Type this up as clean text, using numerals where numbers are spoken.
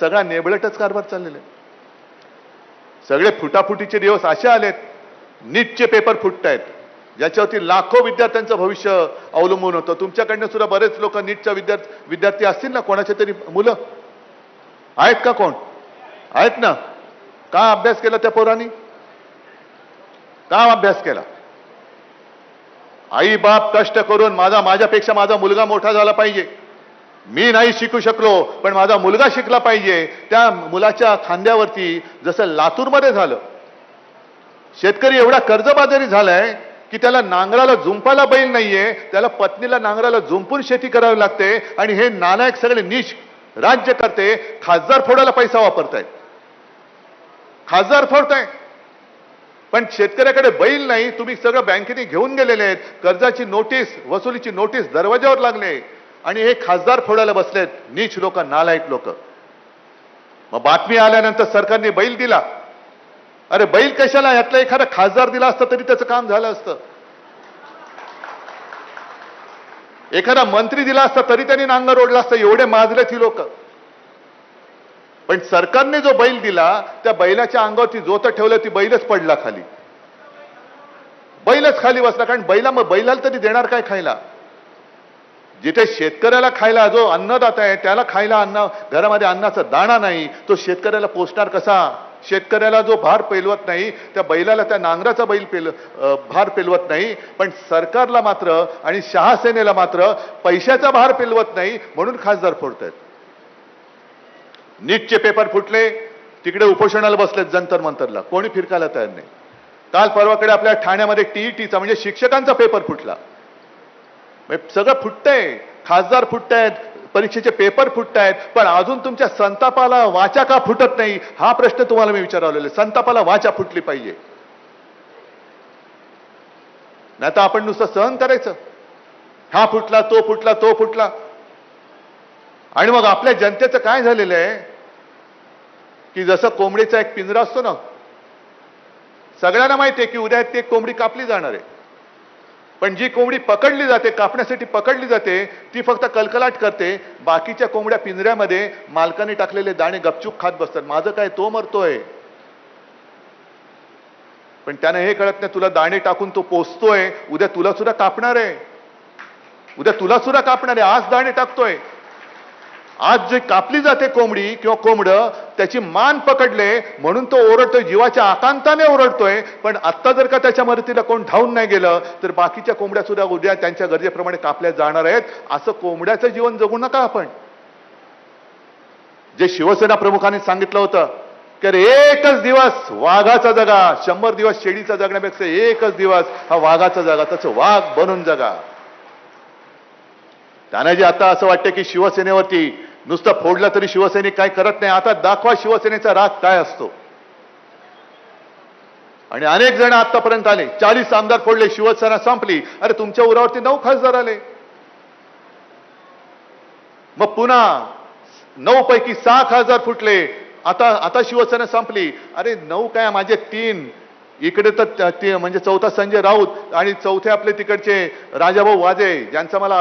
सगळा नेबळटच कारभार चाललेला आहे. सगळे फुटाफुटीचे दिवस असे आलेत, नीटचे पेपर फुटतायत ज्याच्यावरती लाखो विद्यार्थ्यांचं भविष्य अवलंबून होतं. तुमच्याकडनं सुद्धा बरेच लोक नीटच्या विद्यार्थी असतील ना, कोणाचे तरी मुलं आहेत का? कोण आहेत ना? का अभ्यास केला त्या पोरांनी? का अभ्यास केला? आई बाप कष्ट करून माझ्यापेक्षा माझा मुलगा मोठा झाला पाहिजे, मी नाही शिकू शकलो पण माझा मुलगा शिकला पाहिजे. त्या मुलाच्या खांद्यावरती जसं लातूरमध्ये झालं, शेतकरी एवढा कर्जबाजारी झालाय की त्याला नांगराला जुंपायला बैल नाहीये, त्याला पत्नीला नांगराला जुंपून शेती करावी लागते. आणि हे नालायक सगळे नीच राज्य करते खासदार फोडायला पैसा वापरतायत, खासदार फोडताय. पण शेतकऱ्याकडे बैल नाही, तुम्ही सगळं बँकेने घेऊन गेलेले आहेत. कर्जाची नोटीस, वसुलीची नोटीस दरवाजावर लागले आणि हे खासदार फोडायला बसलेत नीच लोक, नालायक लोक. मग बातमी आल्यानंतर सरकारने बैल दिला. अरे बैल कशाला? यातला एखादा खासदार दिला असता तरी त्याचं काम झालं असतं. एखादा मंत्री दिला असता तरी त्यांनी नांगर ओढला असतं. एवढे माजलेत ही लोक. पण सरकारने जो बैल दिला त्या बैलाच्या अंगावरती जोत ठेवलं, ती बैलच पडला खाली, बैलच खाली बसला. कारण बैलाला तरी देणार काय खायला? जिथे शेतकऱ्याला खायला, जो अन्नदाता आहे त्याला खायला अन्न, घरामध्ये अन्नाचा दाणा नाही, तो शेतकऱ्याला पोचणार कसा? शेतकऱ्याला जो भार पेलवत नाही, त्या बैलाला, त्या नांगराचा भार पेलवत नाही. पण सरकारला मात्र आणि शहासेनेला मात्र पैशाचा भार पेलवत नाही, म्हणून खासदार फोडतायत. नीटचे पेपर फुटले, तिकडे उपोषणाला बसलेत जंतर मंतरला, कोणी फिरकायला तयार नाही. काल परवाकडे आपल्या ठाण्यामध्ये टीईटीचा म्हणजे शिक्षकांचा पेपर फुटला. सगळं फुटतंय, खासदार फुटतायत, परीक्षेचे पेपर फुटतायत. पण अजून तुमच्या संतापाला वाचा का फुटत नाही, हा प्रश्न तुम्हाला मी विचारलेला. संतापाला वाचा फुटली पाहिजे, नाही तर आपण नुसतं सहन करायचं. हा फुटला, तो फुटला, तो फुटला. आणि मग आपल्या जनतेचं काय झालेलं आहे की जसं कोंबडीचा एक पिंजरा असतो ना, सगळ्यांना माहिती आहे की उद्या ती कोंबडी कापली जाणार आहे. पण जी कोंबडी पकडली जाते, कापण्यासाठी पकडली जाते, ती फक्त कलकलाट करते. बाकीच्या कोंबड्या पिंजऱ्यामध्ये मालकाने टाकलेले दाणे गपचूप खात बसतात. माझं काय, तो मरतोय. पण त्याने हे कळत नाही, तुला दाणे टाकून तो पोचतोय, उद्या तुला सुद्धा कापणार आहे, उद्या तुला सुद्धा कापणार आहे. आज दाणे टाकतोय, आज जे कापली जाते कोंबडी किंवा कोंबडं, त्याची मान पकडले म्हणून तो ओरडतोय, जीवाच्या आकांताने ओरडतोय. पण आत्ता जर का त्याच्या मदतीला कोण धावून नाही गेलं तर बाकीच्या कोंबड्या सुद्धा उद्या त्यांच्या गरजेप्रमाणे कापल्या जाणार आहेत. असं कोंबड्याचं जीवन जगू नका आपण. जे शिवसेना प्रमुखांनी सांगितलं होतं की अरे एकच दिवस वाघाचा जगा, 100 दिवस शेळीचा जगण्यापेक्षा एकच दिवस हा वाघाचा जगा, तसं वाघ बनून जगा. त्यांना जे आता असं वाटतं की शिवसेनेवरती नुसतं फोडलं तरी शिवसैनिक काय करत नाही. आता दाखवा शिवसेनेचा राग काय असतो. आणि अनेक जण आतापर्यंत आले, 40 आमदार फोडले, शिवसेना संपली. अरे तुमच्या उरावरती 9 खासदार आले, मग पुन्हा 9 पैकी 6 खासदार फुटले. आता शिवसेना संपली. अरे 9 काय, माझे 3 इकडे तर म्हणजे चौथा संजय राऊत आणि चौथे आपले तिकडचे राजाभाऊ वाजे, ज्यांचा मला